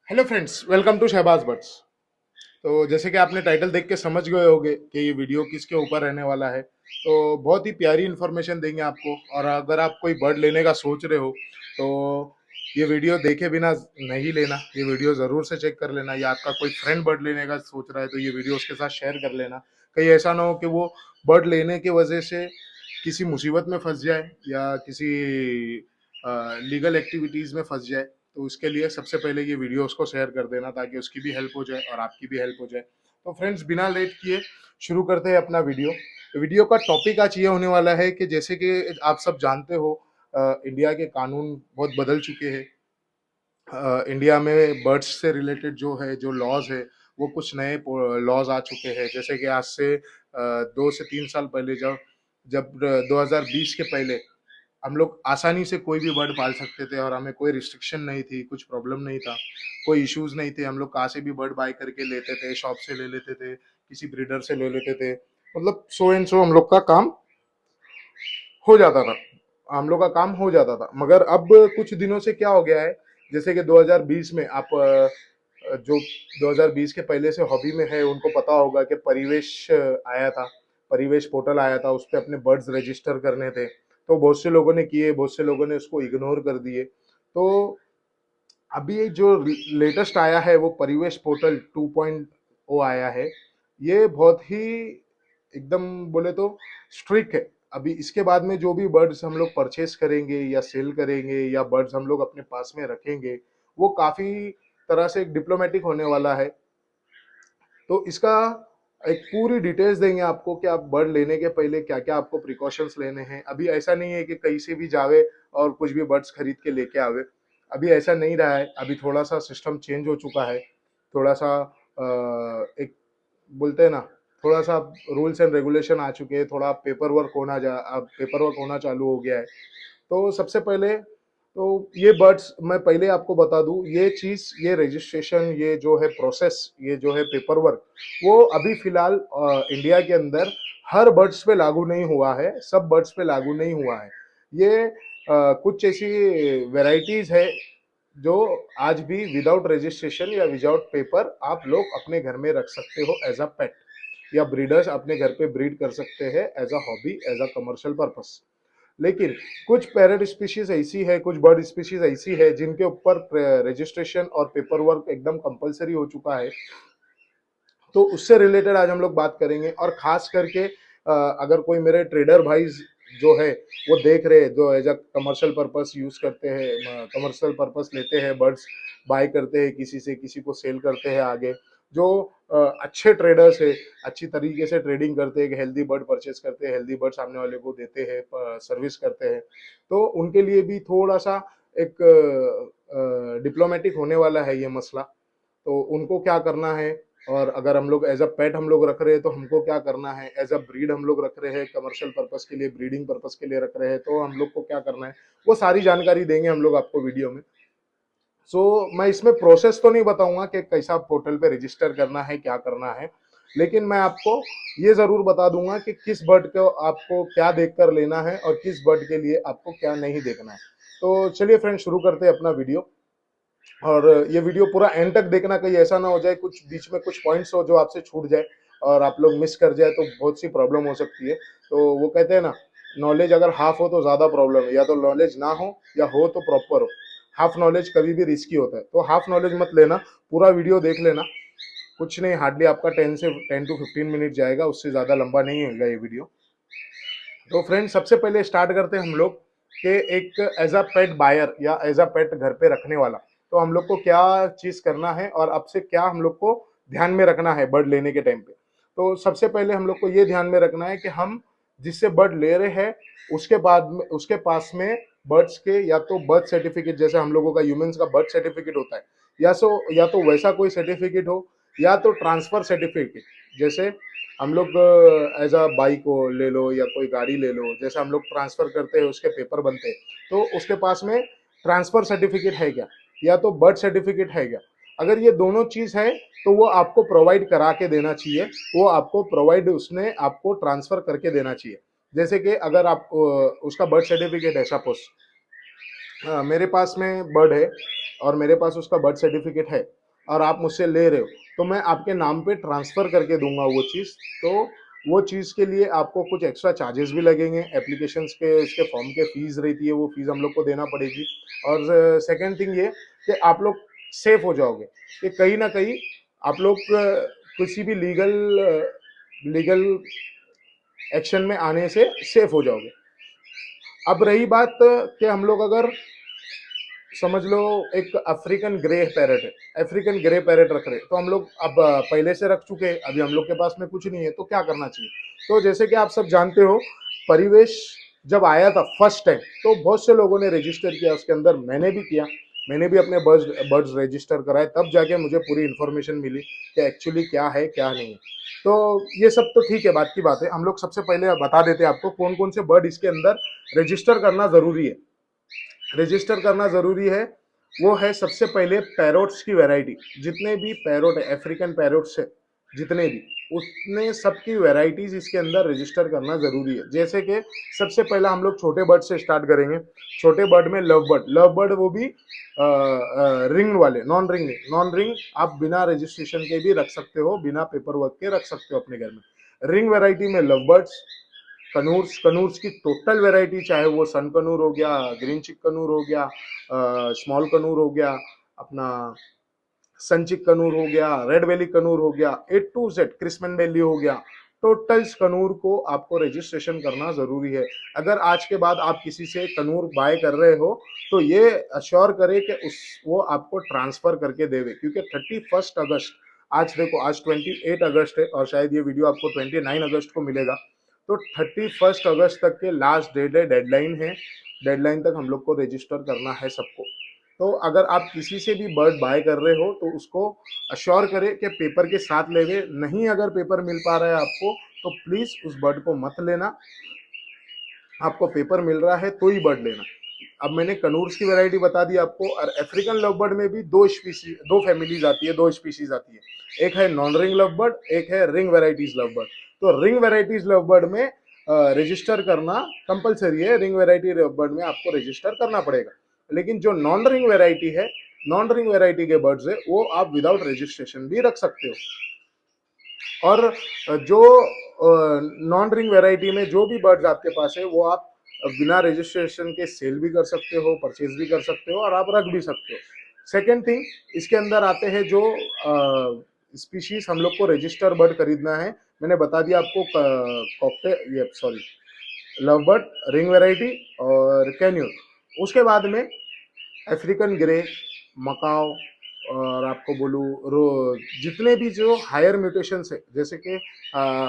Hello friends, welcome to Shahbaz birds. तो जैसे कि आपने टाइटल देख के समझ गए होंगे कि ये वीडियो किसके ऊपर रहने वाला है। तो बहुत ही प्यारी इन्फॉर्मेशन देंगे आपको। और अगर आप कोई बर्ड लेने का सोच रहे हो तो ये वीडियो देखे बिना नहीं लेना, ये वीडियो ज़रूर से चेक कर लेना। या आपका कोई फ्रेंड बर्ड लेने का सोच रहा है तो ये वीडियो उसके साथ शेयर कर लेना। कहीं ऐसा ना हो कि वो बर्ड लेने की वजह से किसी मुसीबत में फंस जाए या किसी लीगल एक्टिविटीज़ में फंस जाए। तो उसके लिए सबसे पहले ये वीडियो उसको शेयर कर देना ताकि उसकी भी हेल्प हो जाए और आपकी भी हेल्प हो जाए। तो फ्रेंड्स, बिना लेट किए शुरू करते हैं अपना वीडियो। वीडियो का टॉपिक आज ये होने वाला है कि जैसे कि आप सब जानते हो, इंडिया के कानून बहुत बदल चुके हैं। इंडिया में बर्ड्स से रिलेटेड जो है, जो लॉज है, वो कुछ नए लॉज आ चुके हैं। जैसे कि आज से 2 से 3 साल पहले, जब जब 2020 के पहले हम लोग आसानी से कोई भी बर्ड पाल सकते थे और हमें कोई रिस्ट्रिक्शन नहीं थी, कुछ प्रॉब्लम नहीं था, कोई इश्यूज नहीं थे। हम लोग कहाँ से भी बर्ड बाय करके लेते थे, शॉप से ले लेते थे, किसी ब्रीडर से ले लेते थे। मतलब सो एंड सो हम लोग का काम हो जाता था, हम लोग का काम हो जाता था। मगर अब कुछ दिनों से क्या हो गया है, जैसे कि 2020 में आप जो 2020 के पहले से हॉबी में है उनको पता होगा कि परिवेश आया था, परिवेश पोर्टल आया था। उस पर अपने बर्ड्स रजिस्टर करने थे, तो बहुत से लोगों ने किए, बहुत से लोगों ने उसको इग्नोर कर दिए। तो अभी जो लेटेस्ट आया है वो परिवेश पोर्टल 2.0 आया है। ये बहुत ही एकदम बोले तो स्ट्रिक्ट है। अभी इसके बाद में जो भी बर्ड्स हम लोग परचेस करेंगे या सेल करेंगे या बर्ड्स हम लोग अपने पास में रखेंगे, वो काफी तरह से डिप्लोमेटिक होने वाला है। तो इसका एक पूरी डिटेल्स देंगे आपको कि आप बर्ड लेने के पहले क्या क्या आपको प्रिकॉशंस लेने हैं। अभी ऐसा नहीं है कि कहीं से भी जावे और कुछ भी बर्ड्स खरीद के लेके आवे। अभी ऐसा नहीं रहा है, अभी थोड़ा सा सिस्टम चेंज हो चुका है। थोड़ा सा एक बोलते हैं ना, थोड़ा सा रूल्स एंड रेगुलेशन आ चुके हैं, थोड़ा पेपर वर्क होना चालू हो गया है। तो सबसे पहले तो ये बर्ड्स मैं पहले आपको बता दूं, ये चीज, ये रजिस्ट्रेशन, ये जो है प्रोसेस, ये जो है पेपर वर्क, वो अभी फिलहाल इंडिया के अंदर हर बर्ड्स पे लागू नहीं हुआ है, सब बर्ड्स पे लागू नहीं हुआ है। ये कुछ ऐसी वेराइटीज है जो आज भी विदाउट रजिस्ट्रेशन या विदाउट पेपर आप लोग अपने घर में रख सकते हो एज अ पेट, या ब्रीडर्स अपने घर पे ब्रीड कर सकते हैं as a hobby, as a commercial purpose. लेकिन कुछ पैरेट स्पीशीज ऐसी है, कुछ बर्ड स्पीशीज ऐसी है जिनके ऊपर रजिस्ट्रेशन और पेपर वर्क एकदम कंपलसरी हो चुका है। तो उससे रिलेटेड आज हम लोग बात करेंगे। और खास करके अगर कोई मेरे ट्रेडर भाई जो है वो देख रहे हैं, जो as a commercial purpose use करते हैं, कमर्शियल पर्पस लेते हैं बर्ड्स, बाय करते हैं किसी से, किसी को सेल करते हैं आगे, जो अच्छे ट्रेडर्स है, अच्छी तरीके से ट्रेडिंग करते हैं, हेल्दी बर्ड परचेस करते हैं, हेल्दी बर्ड सामने वाले को देते हैं, सर्विस करते हैं, तो उनके लिए भी थोड़ा सा एक डिप्लोमेटिक होने वाला है ये मसला। तो उनको क्या करना है, और अगर हम लोग एज अ पेट हम लोग रख रहे हैं तो हमको क्या करना है, एज अ ब्रीड हम लोग रख रहे हैं, कमर्शियल पर्पस के लिए, ब्रीडिंग पर्पस के लिए रख रहे हैं, तो हम लोग को क्या करना है, वो सारी जानकारी देंगे हम लोग आपको वीडियो में। मैं इसमें प्रोसेस तो नहीं बताऊंगा कि कैसा पोर्टल पे रजिस्टर करना है, क्या करना है, लेकिन मैं आपको ये जरूर बता दूंगा कि किस बर्ड को आपको क्या देखकर लेना है और किस बर्ड के लिए आपको क्या नहीं देखना है। तो चलिए फ्रेंड, शुरू करते हैं अपना वीडियो। और ये वीडियो पूरा एंड तक देखना, कहीं ऐसा ना हो जाए कुछ बीच में कुछ पॉइंट्स हो जो आपसे छूट जाए और आप लोग मिस कर जाए, तो बहुत सी प्रॉब्लम हो सकती है। तो वो कहते हैं ना, नॉलेज अगर हाफ हो तो ज्यादा प्रॉब्लम है, या तो नॉलेज ना हो या हो तो प्रॉपर हो। हाफ नॉलेज कभी भी रिस्की होता है, तो हाफ नॉलेज मत लेना, पूरा वीडियो देख लेना। कुछ नहीं, हार्डली आपका 10 टू 15 मिनट जाएगा, उससे ज्यादा लंबा नहीं होगा ये वीडियो। तो फ्रेंड, सबसे पहले स्टार्ट करते हैं हम लोग कि एक एज अ पेट बायर या एज अ पेट घर पे रखने वाला, तो हम लोग को क्या चीज करना है और अब से क्या हम लोग को ध्यान में रखना है बर्ड लेने के टाइम पे। तो सबसे पहले हम लोग को ये ध्यान में रखना है कि हम जिससे बर्ड ले रहे हैं उसके बाद में उसके पास में बर्ड्स के या तो बर्थ सर्टिफिकेट, जैसे हम लोगों का ह्यूमंस का बर्थ सर्टिफिकेट होता है, या तो वैसा कोई सर्टिफिकेट हो, या तो ट्रांसफर सर्टिफिकेट। जैसे हम लोग एज अ बाइक को ले लो या कोई गाड़ी ले लो, जैसे हम लोग ट्रांसफर करते हैं उसके पेपर बनते हैं, तो उसके पास में ट्रांसफर सर्टिफिकेट है क्या, या तो बर्थ सर्टिफिकेट है क्या। अगर ये दोनों चीज है तो वो आपको प्रोवाइड करा के देना चाहिए, वो आपको प्रोवाइड उसने आपको ट्रांसफर करके देना चाहिए। जैसे कि अगर आप उसका बर्थ सर्टिफिकेट है, सपोज मेरे पास में बर्ड है, और मेरे पास उसका बर्थ सर्टिफिकेट है और आप मुझसे ले रहे हो, तो मैं आपके नाम पे ट्रांसफ़र करके दूंगा वो चीज़। तो वो चीज़ के लिए आपको कुछ एक्स्ट्रा चार्जेस भी लगेंगे, एप्लीकेशंस के उसके फॉर्म के फीस रहती है, वो फीस हम लोग को देना पड़ेगी। और सेकंड थिंग ये कि आप लोग सेफ हो जाओगे कि कहीं ना कहीं आप लोग किसी भी लीगल एक्शन में आने से सेफ हो जाओगे। अब रही बात कि हम लोग अगर समझ लो एक अफ्रीकन ग्रे पैरेट है, अफ्रीकन ग्रे पैरेट रख रहे, तो हम लोग अब पहले से रख चुके हैं, अभी हम लोग के पास में कुछ नहीं है, तो क्या करना चाहिए? तो जैसे कि आप सब जानते हो, परिवेश जब आया था फर्स्ट टाइम, तो बहुत से लोगों ने रजिस्टर किया उसके अंदर, मैंने भी किया, मैंने भी अपने बर्ड्स रजिस्टर कराए, तब जाके मुझे पूरी इन्फॉर्मेशन मिली कि एक्चुअली क्या है क्या नहीं है। तो ये सब तो ठीक है, बात की बात है, हम लोग सबसे पहले बता देते हैं आपको कौन कौन से बर्ड इसके अंदर रजिस्टर करना जरूरी है। रजिस्टर करना जरूरी है, वो है सबसे पहले पैरोट्स की वैरायटी। जितने भी पैरोट है, अफ्रीकन पैरोट्स है जितने भी, उतने सबकी वैरायटीज इसके अंदर रजिस्टर करना जरूरी है। जैसे कि सबसे पहला हम लोग छोटे बर्ड से स्टार्ट करेंगे। छोटे बर्ड में लव बर्ड वो भी रिंग वाले, नॉन रिंग नहीं, नॉन रिंग आप बिना रजिस्ट्रेशन के भी रख सकते हो, बिना पेपर वर्क के रख सकते हो अपने घर में। रिंग वैरायटी में लव बर्ड्स, कनूर्स की टोटल वैरायटी, चाहे वो सन कनूर हो गया, ग्रीन चिक कनूर हो गया, स्मॉल कनूर हो गया, अपना संचिक कनूर हो गया, रेड वैली कनूर हो गया, ए टू जेड क्रिस्मन वैली हो गया, टोटल्स कनूर को आपको रजिस्ट्रेशन करना जरूरी है। अगर आज के बाद आप किसी से कनूर बाय कर रहे हो, तो ये अश्योर करें कि उस वो आपको ट्रांसफर करके देवे, क्योंकि 31 अगस्त, आज देखो आज 28 अगस्त है और शायद ये वीडियो आपको 29 अगस्त को मिलेगा। तो 31 अगस्त तक के लास्ट डेट है, डेडलाइन है, डेडलाइन तक हम लोग को रजिस्टर करना है सबको। तो अगर आप किसी से भी बर्ड बाय कर रहे हो, तो उसको अश्योर करें कि पेपर के साथ लेवे, नहीं अगर पेपर मिल पा रहा है आपको, तो प्लीज उस बर्ड को मत लेना। आपको पेपर मिल रहा है तो ही बर्ड लेना। अब मैंने कनूर्स की वैरायटी बता दी आपको, और अफ्रीकन लव बर्ड में भी दो फैमिलीज आती है, दो स्पीशीज आती है। एक है नॉन रिंग लव बर्ड, एक है रिंग वेराइटीज लव बर्ड। तो रिंग वेराइटीज लव बर्ड में रजिस्टर करना कंपलसरी है, रिंग वेराइटी लव बर्ड में आपको रजिस्टर करना पड़ेगा। लेकिन जो नॉन रिंग वेराइटी है, नॉन रिंग वेराइटी के बर्ड्स है, वो आप विदाउट रजिस्ट्रेशन भी रख सकते हो। और जो नॉन रिंग वेराइटी में जो भी बर्ड्स आपके पास है, वो आप बिना रजिस्ट्रेशन के सेल भी कर सकते हो, परचेज भी कर सकते हो, और आप रख भी सकते हो। सेकेंड थिंग, इसके अंदर आते हैं जो स्पीशीज हम लोग को रजिस्टर बर्ड खरीदना है। मैंने बता दिया आपको, कॉकटेल, ये sorry, love bird, ring variety और कैन्यूर। उसके बाद में अफ्रीकन ग्रे, मकाओ, और आपको बोलूँ जितने भी जो हायर म्यूटेशंस है, जैसे कि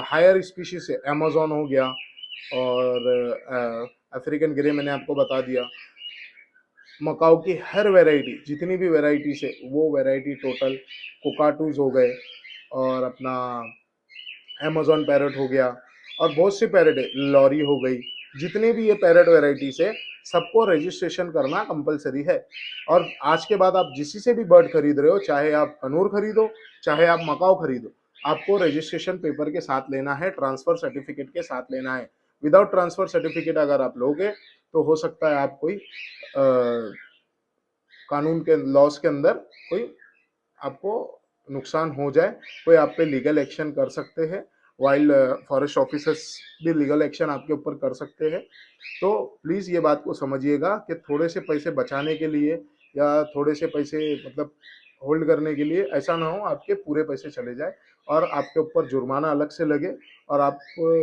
हायर स्पीशीज है, अमेजोन हो गया, और अफ्रीकन ग्रे मैंने आपको बता दिया। मकाओ की हर वैरायटी, जितनी भी वैरायटीज है, वो वैरायटी टोटल, कोकाटूज हो गए, और अपना अमेजोन पैरट हो गया, और बहुत सी पैरट है, लॉरी हो गई, जितने भी ये पैरट वैरायटीज है, सबको रजिस्ट्रेशन करना कंपलसरी है। और आज के बाद आप जिसी से भी बर्ड खरीद रहे हो, चाहे आप कनूर खरीदो, चाहे आप मकाओ खरीदो, आपको रजिस्ट्रेशन पेपर के साथ लेना है, ट्रांसफर सर्टिफिकेट के साथ लेना है। विदाउट ट्रांसफर सर्टिफिकेट अगर आप लोगे, तो हो सकता है आप कोई कानून के लॉस के अंदर कोई आपको नुकसान हो जाए, कोई आप पे लीगल एक्शन कर सकते हैं। वाइल्ड फॉरेस्ट ऑफिसर्स भी लीगल एक्शन आपके ऊपर कर सकते हैं। तो प्लीज़ ये बात को समझिएगा कि थोड़े से पैसे बचाने के लिए, या थोड़े से पैसे मतलब होल्ड करने के लिए, ऐसा ना हो आपके पूरे पैसे चले जाए और आपके ऊपर जुर्माना अलग से लगे, और आप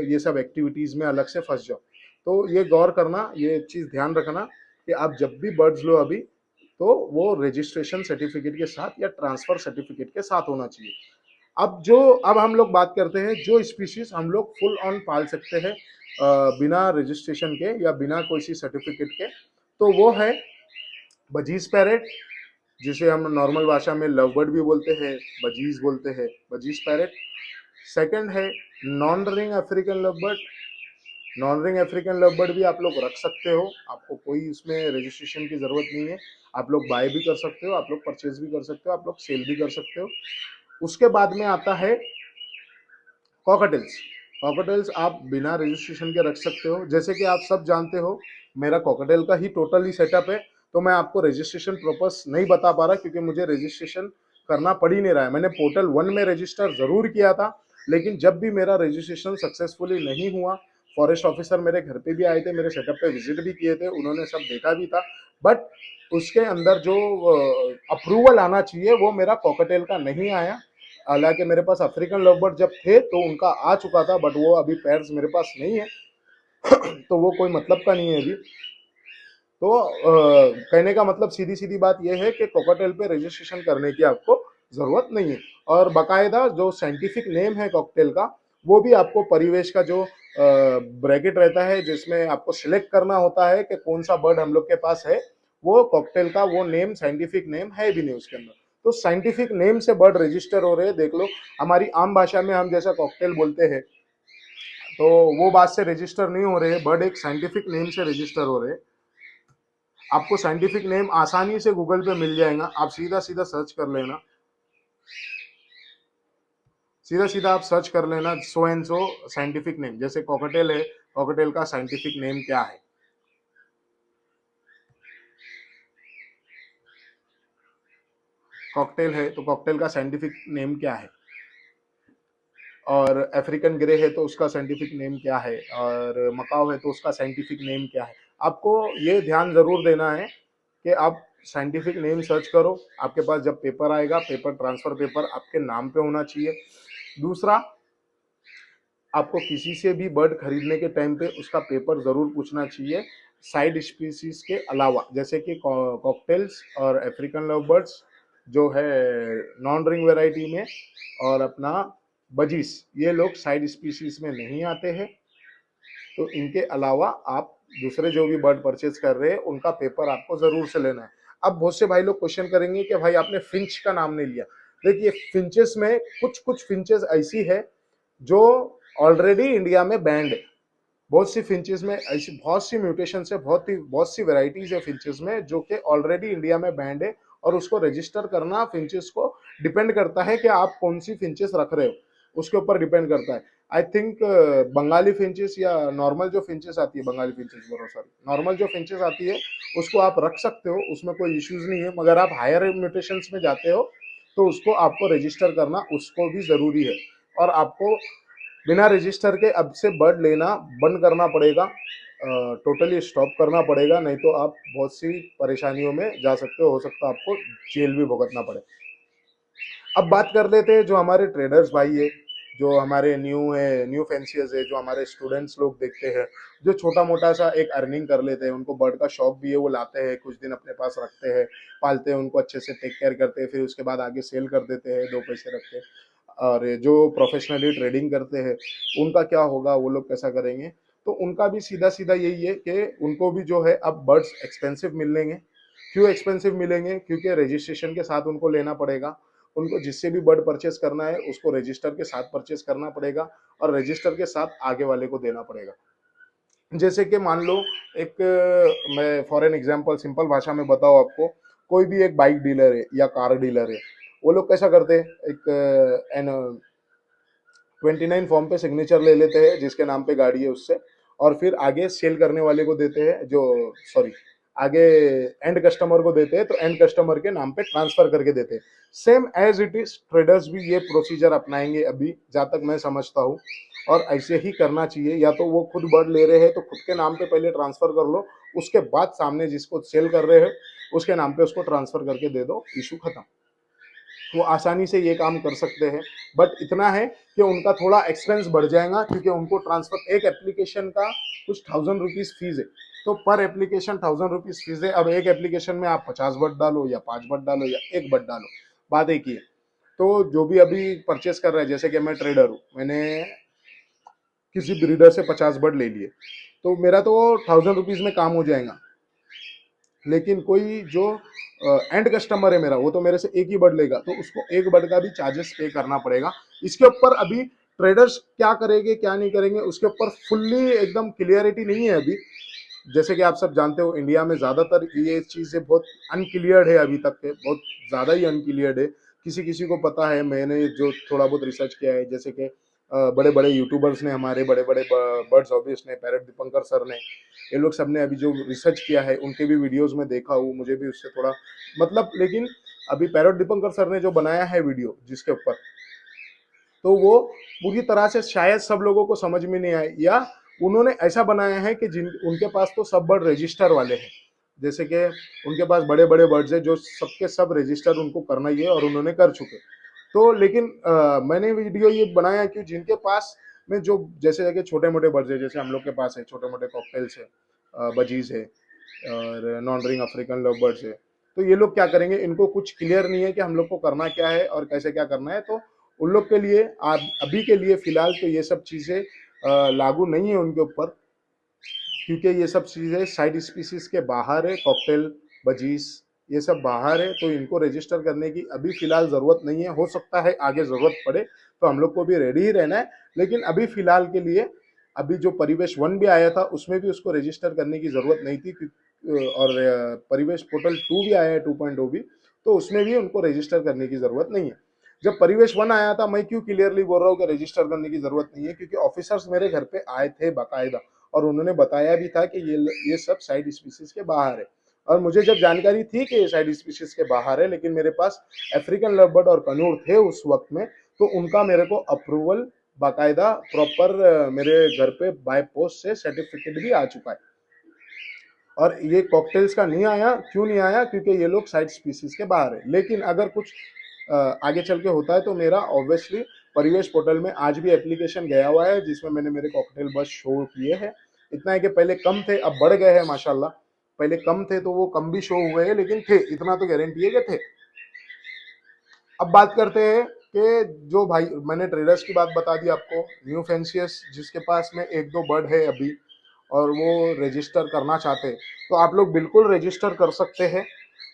ये सब एक्टिविटीज़ में अलग से फंस जाओ। तो ये गौर करना, ये चीज़ ध्यान रखना कि आप जब भी बर्ड्स लो अभी, तो वो रजिस्ट्रेशन सर्टिफिकेट के साथ या ट्रांसफर सर्टिफिकेट के साथ होना चाहिए। अब हम लोग बात करते हैं जो स्पीशीज हम लोग फुल ऑन पाल सकते हैं बिना रजिस्ट्रेशन के या बिना कोई सी सर्टिफिकेट के, तो वो है बजीज पैरेट, जिसे हम नॉर्मल भाषा में लव बर्ड भी बोलते हैं, बजीज बोलते हैं, बजीज पैरेट। सेकंड है non ring African love bird. Non ring African love bird भी आप लोग रख सकते हो, आपको कोई उसमें रजिस्ट्रेशन की जरूरत नहीं है, आप लोग बाय भी कर सकते हो, आप लोग परचेज भी कर सकते हो, आप लोग सेल भी कर सकते हो। उसके बाद में आता है कॉकटेल्स। कॉकटेल्स आप बिना रजिस्ट्रेशन के रख सकते हो। जैसे कि आप सब जानते हो, मेरा कॉकटेल का ही टोटली सेटअप है, तो मैं आपको रजिस्ट्रेशन पर्पस नहीं बता पा रहा क्योंकि मुझे रजिस्ट्रेशन करना पड़ ही नहीं रहा है। मैंने पोर्टल 1 में रजिस्टर ज़रूर किया था, लेकिन जब भी मेरा रजिस्ट्रेशन सक्सेसफुली नहीं हुआ, फॉरेस्ट ऑफिसर मेरे घर पे भी आए थे, मेरे सेटअप पे विजिट भी किए थे, उन्होंने सब देखा भी था, बट उसके अंदर जो अप्रूवल आना चाहिए वो मेरा कॉकटेल का नहीं आया। हालांकि मेरे पास अफ्रीकन लवबर्ड जब थे तो उनका आ चुका था, बट वो अभी पेयर्स मेरे पास नहीं है तो वो कोई मतलब का नहीं है अभी। तो कहने का मतलब सीधी सीधी बात यह है कि कॉकटेल पे रजिस्ट्रेशन करने की आपको जरूरत नहीं है। और बाकायदा जो साइंटिफिक नेम है कॉकटेल का, वो भी आपको परिवेश का जो ब्रैकेट रहता है जिसमें आपको सिलेक्ट करना होता है कि कौन सा बर्ड हम लोग के पास है, वो कॉकटेल का वो नेम साइंटिफिक नेम है भी नहीं उसके अंदर। तो साइंटिफिक नेम से बर्ड रजिस्टर हो रहे हैं, देख लो। हमारी आम भाषा में हम जैसा कॉकटेल बोलते हैं तो वो बात से रजिस्टर नहीं हो रहे, बर्ड एक साइंटिफिक नेम से रजिस्टर हो रहे। आपको साइंटिफिक नेम आसानी से गूगल पे मिल जाएगा, आप सीधा सीधा सर्च कर लेना, सीधा सीधा आप सर्च कर लेना so and so scientific name. जैसे कॉकटेल है, कॉकटेल का साइंटिफिक नेम क्या है, कॉकटेल है तो कॉकटेल का साइंटिफिक नेम क्या है, और अफ्रीकन ग्रे है तो उसका साइंटिफिक नेम क्या है, और मकाओ है तो उसका साइंटिफिक नेम क्या है। आपको ये ध्यान जरूर देना है कि आप साइंटिफिक नेम सर्च करो, आपके पास जब पेपर आएगा, पेपर ट्रांसफर पेपर आपके नाम पे होना चाहिए। दूसरा, आपको किसी से भी बर्ड खरीदने के टाइम पे उसका पेपर जरूर पूछना चाहिए साइड स्पीसीज के अलावा, जैसे कि कॉकटेल्स और अफ्रीकन लव बर्ड्स जो है नॉन रिंग वेराइटी में, और अपना बजीस, ये लोग साइड स्पीसीज में नहीं आते हैं। तो इनके अलावा आप दूसरे जो भी बर्ड परचेज कर रहे हैं उनका पेपर आपको जरूर से लेना है। अब बहुत से भाई लोग क्वेश्चन करेंगे कि भाई आपने फिंच का नाम नहीं लिया। देखिए, फिंचेस में कुछ कुछ फिंचेस ऐसी है जो ऑलरेडी इंडिया में बैंड है। बहुत सी फिंचेस में ऐसी बहुत सी म्यूटेशन है, बहुत सी वेराइटीज है फिंचेस में जो कि ऑलरेडी इंडिया में बैंड है, और उसको रजिस्टर करना फिंचेस को डिपेंड करता है कि आप कौन सी फिंचेस रख रहे हो, उसके ऊपर डिपेंड करता है। आई थिंक बंगाली फिंचेस या नॉर्मल जो फिंचेस आती है, बंगाली फिंचेस बोलो सॉरी, नॉर्मल जो फिंचेस आती है उसको आप रख सकते हो, उसमें कोई इश्यूज नहीं है। मगर आप हायर म्यूटेशंस में जाते हो तो उसको आपको रजिस्टर करना उसको भी जरूरी है, और आपको बिना रजिस्टर के अब से बर्ड लेना बंद करना पड़ेगा, टोटली स्टॉप करना पड़ेगा, नहीं तो आप बहुत सी परेशानियों में जा सकते हो सकता है आपको जेल भी भुगतना पड़े। अब बात कर लेते हैं जो हमारे ट्रेडर्स भाई है, जो हमारे न्यू फैंसियर्स है, जो हमारे स्टूडेंट्स लोग देखते हैं, जो छोटा मोटा सा एक अर्निंग कर लेते हैं, उनको बर्ड का शौक भी है, वो लाते हैं, कुछ दिन अपने पास रखते हैं, पालते हैं, उनको अच्छे से टेक केयर करते हैं, फिर उसके बाद आगे सेल कर देते हैं, दो पैसे रखते हैं। और जो प्रोफेशनली ट्रेडिंग करते हैं उनका क्या होगा, वो लोग कैसा करेंगे? तो उनका भी सीधा सीधा यही है कि उनको भी जो है अब बर्ड्स एक्सपेंसिव मिलेंगे। क्यों एक्सपेंसिव मिलेंगे? क्योंकि रजिस्ट्रेशन के साथ उनको लेना पड़ेगा। उनको जिससे भी बर्ड परचेज करना है उसको रजिस्टर के साथ परचेज करना पड़ेगा, और रजिस्टर के साथ आगे वाले को देना पड़ेगा। जैसे कि मान लो एक मैं फॉर एन एग्जांपल सिंपल भाषा में बताऊं आपको, कोई भी एक बाइक डीलर है या कार डीलर है, वो लोग कैसा करते हैं, एक एन 29 फॉर्म पे सिग्नेचर ले लेते हैं जिसके नाम पे गाड़ी है उससे, और फिर आगे सेल करने वाले को देते हैं, जो सॉरी आगे एंड कस्टमर को देते हैं, तो एंड कस्टमर के नाम पे ट्रांसफर करके देते हैं। Same as it is traders भी ये प्रोसीजर अपनाएंगे अभी, जहाँ तक मैं समझता हूँ, और ऐसे ही करना चाहिए। या तो वो खुद बर्ड ले रहे हैं तो खुद के नाम पे पहले ट्रांसफर कर लो, उसके बाद सामने जिसको सेल कर रहे हैं उसके नाम पे उसको ट्रांसफर करके दे दो, इशू खत्म। वो आसानी से ये काम कर सकते हैं, बट इतना है कि उनका थोड़ा एक्सपेंस बढ़ जाएगा, क्योंकि उनको ट्रांसफर एक एप्लीकेशन का कुछ 1000 रुपीज फीस है, तो पर एप्लीकेशन 1000 रुपीज फीस है। अब एक एप्लीकेशन में आप 50 बट डालो या 5 बट डालो या एक बट डालो, बात एक ही है। तो जो भी अभी परचेस कर रहा है, जैसे कि मैं ट्रेडर हूँ, मैंने किसी ब्रीडर से 50 बट ले लिए, तो मेरा तो 1000 रुपीज में काम हो जाएगा। लेकिन कोई जो एंड कस्टमर है मेरा, वो तो मेरे से एक ही बर्ड लेगा, तो उसको एक बर्ड का भी चार्जेस पे करना पड़ेगा। इसके ऊपर अभी ट्रेडर्स क्या करेंगे क्या नहीं करेंगे उसके ऊपर फुल्ली एकदम क्लियरिटी नहीं है अभी। जैसे कि आप सब जानते हो इंडिया में ज्यादातर ये चीजें बहुत अनक्लियर्ड है, अभी तक के बहुत ज्यादा ही अनक्लियर्ड है। किसी किसी को पता है, मैंने जो थोड़ा बहुत रिसर्च किया है, जैसे कि बड़े बड़े यूट्यूबर्स ने, हमारे बड़े बड़े बर्ड्स हॉबिस्ट ने, पैरट दीपंकर सर ने, ये लोग सब ने अभी जो रिसर्च किया है उनके भी वीडियोस में देखा हूँ, मुझे भी उससे थोड़ा मतलब, लेकिन अभी पैरट दीपंकर सर ने जो बनाया है वीडियो जिसके ऊपर, तो वो पूरी तरह से शायद सब लोगों को समझ में नहीं आए, या उन्होंने ऐसा बनाया है कि जिन उनके पास तो सब बर्ड रजिस्टर वाले हैं, जैसे कि उनके पास बड़े बड़े बर्ड्स है जो सबके सब रजिस्टर उनको करना ही है और उन्होंने कर चुके। तो लेकिन मैंने वीडियो ये बनाया कि जिनके पास में जो जैसे जगह छोटे मोटे बर्ड्स है, जैसे हम लोग के पास है छोटे मोटे कॉकटेल्स है, बजीज है और non ring African love birds है, तो ये लोग क्या करेंगे, इनको कुछ क्लियर नहीं है कि हम लोग को करना क्या है और कैसे क्या करना है, तो उन लोग के लिए अभी के लिए फिलहाल तो ये सब चीजें लागू नहीं है उनके ऊपर, क्योंकि ये सब चीजें साइड स्पीसीज के बाहर है, कॉकटेल बजीज ये सब बाहर है, तो इनको रजिस्टर करने की अभी फिलहाल जरूरत नहीं है। हो सकता है आगे जरूरत पड़े तो हम लोग को भी रेडी ही रहना है, लेकिन अभी फिलहाल के लिए अभी जो परिवेश 1 भी आया था उसमें भी उसको रजिस्टर करने की जरूरत नहीं थी, और परिवेश पोर्टल 2 भी आया है 2.0 भी, तो उसमें भी उनको रजिस्टर करने की जरूरत नहीं है। जब परिवेश 1 आया था, मैं क्यों क्लियरली बोल रहा हूँ कि रजिस्टर करने की जरूरत नहीं है, क्योंकि ऑफिसर्स मेरे घर पे आए थे बाकायदा और उन्होंने बताया भी था कि ये सब साइड स्पीसीज के बाहर है, और मुझे जब जानकारी थी कि ये साइड स्पीसीज के बाहर है, लेकिन मेरे पास अफ्रीकन लवबर्ड और कनूर थे उस वक्त में, तो उनका मेरे को अप्रूवल बाकायदा प्रॉपर मेरे घर पे बाय पोस्ट से सर्टिफिकेट भी आ चुका है। और ये कॉकटेल्स का नहीं आया, क्यों नहीं आया, क्योंकि ये लोग साइड स्पीसीज के बाहर है। लेकिन अगर कुछ आगे चल के होता है तो मेरा ऑब्वियसली परिवेश पोर्टल में आज भी एप्लीकेशन गया हुआ है जिसमें मैंने मेरे कॉकटेल बस शो किए हैं। इतना है कि पहले कम थे, अब बढ़ गए हैं माशाल्लाह। पहले कम थे तो वो कम भी शो हुए हैं, लेकिन थे, इतना तो गारंटी है कि थे। अब बात करते हैं कि जो भाई मैंने ट्रेडर्स की बात बता दी आपको, न्यू फैंसियस जिसके पास में एक दो बर्ड है अभी और वो रजिस्टर करना चाहते हैं, तो आप लोग बिल्कुल रजिस्टर कर सकते हैं।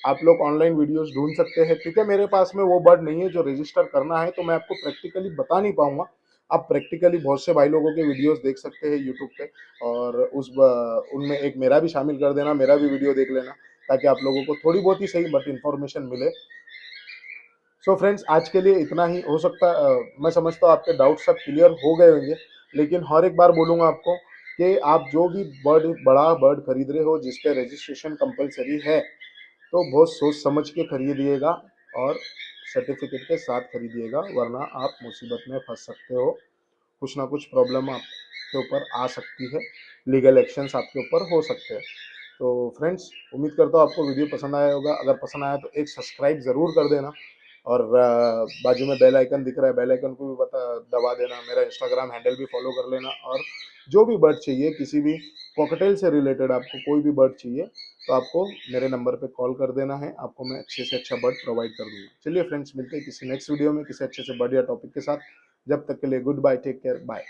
आप लोग ऑनलाइन वीडियोस ढूंढ सकते हैं, क्योंकि मेरे पास में वो बर्ड नहीं है जो रजिस्टर करना है, तो मैं आपको प्रैक्टिकली बता नहीं पाऊंगा। आप प्रैक्टिकली बहुत से भाई लोगों के वीडियोस देख सकते हैं यूट्यूब पे, और उनमें एक मेरा भी शामिल कर देना, मेरा भी वीडियो देख लेना, ताकि आप लोगों को थोड़ी बहुत ही सही बट इन्फॉर्मेशन मिले। सो फ्रेंड्स, आज के लिए इतना ही हो सकता है। मैं समझता हूँ आपके डाउट सब क्लियर हो गए होंगे, लेकिन हर एक बार बोलूँगा आपको कि आप जो भी बड़ा बर्ड खरीद रहे हो जिस पे रजिस्ट्रेशन कंपलसरी है, तो बहुत सोच समझ के खरीदिएगा और सर्टिफिकेट के साथ खरीदिएगा, वरना आप मुसीबत में फंस सकते हो। कुछ ना कुछ प्रॉब्लम आपके ऊपर आ सकती है, लीगल एक्शंस आपके ऊपर हो सकते हैं। तो फ्रेंड्स, उम्मीद करता हूँ आपको वीडियो पसंद आया होगा। अगर पसंद आया तो एक सब्सक्राइब ज़रूर कर देना, और बाजू में बेल आइकन दिख रहा है, बेल आइकन को भी दबा देना। मेरा इंस्टाग्राम हैंडल भी फॉलो कर लेना, और जो भी बर्ड चाहिए, किसी भी कॉकटेल से रिलेटेड आपको कोई भी बर्ड चाहिए, तो आपको मेरे नंबर पे कॉल कर देना है, आपको मैं अच्छे से अच्छा बर्ड प्रोवाइड कर दूंगा। चलिए फ्रेंड्स, मिलते हैं किसी नेक्स्ट वीडियो में किसी अच्छे से बर्ड या टॉपिक के साथ। जब तक के लिए goodbye, take care, bye.